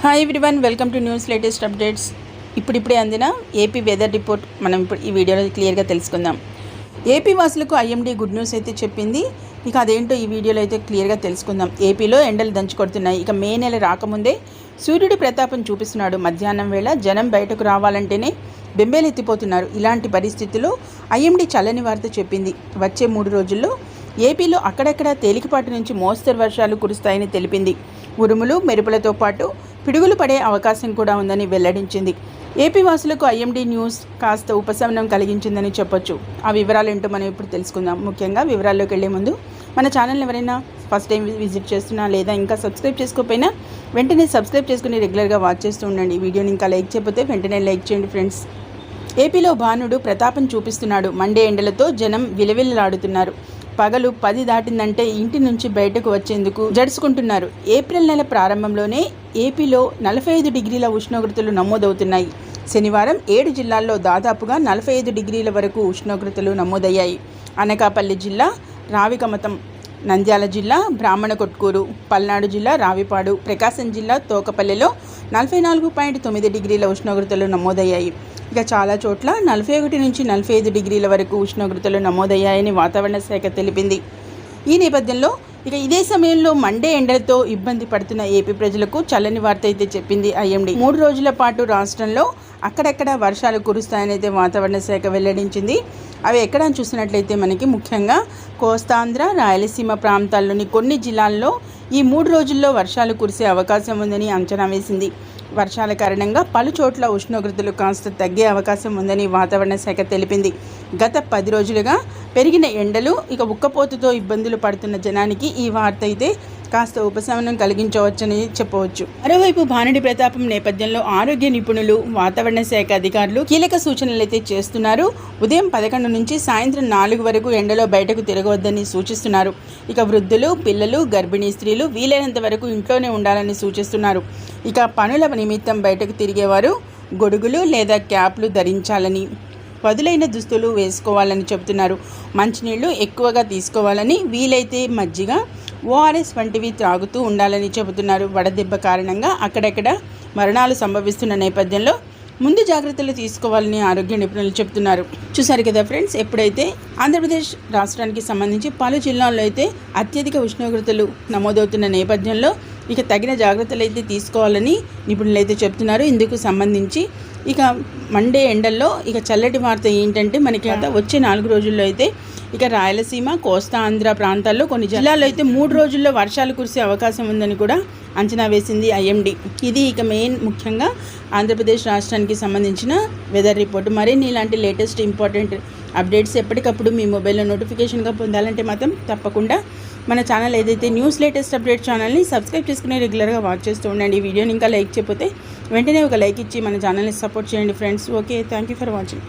Hi everyone, welcome to news latest updates. ఇప్పుడిప్పుడే అందిన AP weather report మనం ఇప్పుడు ఈ వీడియోలో క్లియర్గా తెలుసుకుందాం. ఏపీ వాసులకు ఐఎండీ గుడ్ న్యూస్ అయితే చెప్పింది. ఇక అదేంటో ఈ వీడియోలో అయితే క్లియర్గా తెలుసుకుందాం. ఏపీలో ఎండలు దంచుకొడుతున్నాయి. ఇక మే నెల రాకముందే సూర్యుడి ప్రతాపం చూపిస్తున్నాడు. మధ్యాహ్నం వేళ జనం బయటకు రావాలంటేనే బెంబేలెత్తిపోతున్నారు. ఇలాంటి పరిస్థితుల్లో ఐఎండీ చల్లని వార్త చెప్పింది. వచ్చే 3 రోజుల్లో ఏపీలో అక్కడక్కడ తేలికపాటి నుంచి మోస్తరు వర్షాలు కురుస్తాయని తెలిపింది. ఉరుములు మెరుపులతో పాటు పిడుగులు పడే అవకాశం కూడా ఉందని వెల్లడించింది. ఏపీ వాసులకు ఐఎండీ న్యూస్ కాస్త ఉపశమనం కలిగించిందని చెప్పొచ్చు. ఆ వివరాలు ఏంటో మనం ఇప్పుడు తెలుసుకుందాం. ముఖ్యంగా వివరాల్లోకి వెళ్లే ముందు మన ఛానల్ని ఎవరైనా ఫస్ట్ టైం విజిట్ చేస్తున్నా లేదా ఇంకా సబ్స్క్రైబ్ చేసుకోకపోయినా వెంటనే సబ్స్క్రైబ్ చేసుకుని రెగ్యులర్గా వాచ్ చేస్తూ ఉండండి. వీడియోని ఇంకా లైక్ చేయకపోతే వెంటనే లైక్ చేయండి ఫ్రెండ్స్. ఏపీలో భానుడు ప్రతాపం చూపిస్తున్నాడు. మండే ఎండలతో జనం విలవిల్లాడుతున్నారు. పగలు 10 దాటిందంటే ఇంటి నుంచి బయటకు వచ్చేందుకు జడుచుకుంటున్నారు. ఏప్రిల్ నెల ప్రారంభంలోనే ఏపీలో 45 డిగ్రీల ఉష్ణోగ్రతలు నమోదవుతున్నాయి. శనివారం 7 జిల్లాల్లో దాదాపుగా 45 డిగ్రీల వరకు ఉష్ణోగ్రతలు నమోదయ్యాయి. అనకాపల్లి జిల్లా రావికమతం, నంద్యాల జిల్లా బ్రాహ్మణ కొట్కూరు, పల్నాడు జిల్లా రావిపాడు, ప్రకాశం జిల్లా తోకపల్లిలో 44.9 డిగ్రీల ఉష్ణోగ్రతలు నమోదయ్యాయి. ఇక చాలా చోట్ల 41 నుంచి 45 డిగ్రీల వరకు ఉష్ణోగ్రతలు నమోదయ్యాయని వాతావరణ శాఖ తెలిపింది. ఈ నేపథ్యంలో ఇదే సమయంలో మండే ఎండలతో ఇబ్బంది పడుతున్న ఏపీ ప్రజలకు చల్లని వార్త అయితే చెప్పింది ఐఎండీ. 3 రోజుల పాటు రాష్ట్రంలో అక్కడక్కడ వర్షాలు కురుస్తాయని అయితే వాతావరణ శాఖ వెల్లడించింది. అవి ఎక్కడ చూసినట్లయితే మనకి ముఖ్యంగా కోస్తాంధ్ర, రాయలసీమ ప్రాంతాల్లోని కొన్ని జిల్లాల్లో ఈ 3 రోజుల్లో వర్షాలు కురిసే అవకాశం ఉందని అంచనా వేసింది. వర్షాల కారణంగా పలు చోట్ల ఉష్ణోగ్రతలు కాస్త తగ్గే అవకాశం ఉందని వాతావరణ శాఖ తెలిపింది. గత 10 రోజులుగా పెరిగిన ఎండలు ఉక్కపోతతో ఇబ్బందులు పడుతున్న జనానికి ఈ వార్త అయితే కాస్త ఉపశమనం కలిగించవచ్చని చెప్పవచ్చు. మరోవైపు భానుడి ప్రతాపం నేపథ్యంలో ఆరోగ్య నిపుణులు, వాతావరణ శాఖ అధికారులు కీలక సూచనలు అయితే చేస్తున్నారు. ఉదయం 11 నుంచి సాయంత్రం 4 వరకు ఎండలో బయటకు తిరగవద్దని సూచిస్తున్నారు. వృద్ధులు, పిల్లలు, గర్భిణీ స్త్రీలు వీలైనంత వరకు ఇంట్లోనే ఉండాలని సూచిస్తున్నారు. పనుల నిమిత్తం బయటకు తిరిగేవారు గొడుగులు లేదా క్యాప్లు ధరించాలని, పదులైన దుస్తులు వేసుకోవాలని చెబుతున్నారు. మంచినీళ్లు ఎక్కువగా తీసుకోవాలని, వీలైతే మజ్జిగ, ఓఆర్ఎస్ వంటివి త్రాగుతూ ఉండాలని చెబుతున్నారు. వడదెబ్బ కారణంగా అక్కడక్కడ మరణాలు సంభవిస్తున్న నేపథ్యంలో ముందు జాగ్రత్తలు తీసుకోవాలని ఆరోగ్య నిపుణులు చెబుతున్నారు. చూసారు కదా ఫ్రెండ్స్, ఎప్పుడైతే ఆంధ్రప్రదేశ్ రాష్ట్రానికి సంబంధించి పలు జిల్లాల్లో అయితే అత్యధిక ఉష్ణోగ్రతలు నమోదవుతున్న నేపథ్యంలో తగిన జాగ్రత్తలు అయితే తీసుకోవాలని నిపుణులు అయితే చెప్తున్నారు. ఇందుకు సంబంధించి మండే ఎండల్లో చల్లటి వార్త ఏంటంటే మనకి వచ్చే 4 రోజుల్లో అయితే రాయలసీమ, కోస్తా ఆంధ్ర ప్రాంతాల్లో కొన్ని జిల్లాల్లో అయితే 3 రోజుల్లో వర్షాలు కురిసే అవకాశం ఉందని కూడా అంచనా వేసింది ఐఎండీ. ఇది మెయిన్ ముఖ్యంగా ఆంధ్రప్రదేశ్ రాష్ట్రానికి సంబంధించిన వెదర్ రిపోర్ట్. మరిన్ని ఇలాంటి లేటెస్ట్ ఇంపార్టెంట్ అప్డేట్స్ ఎప్పటికప్పుడు మీ మొబైల్లో నోటిఫికేషన్గా పొందాలంటే మాత్రం తప్పకుండా మన ఛానల్ ఏదైతే న్యూస్ లేటెస్ట్ అప్డేట్ ఛానల్ని సబ్స్క్రైబ్ చేసుకుని రెగ్యులర్గా వాచ్ చేస్తూ ఉండండి. ఈ వీడియోని ఇంకా లైక్ చేయకపోతే వెంటనే ఒక లైక్ ఇచ్చి మన ఛానల్ని సపోర్ట్ చేయండి friends. Okay, thank you for watching.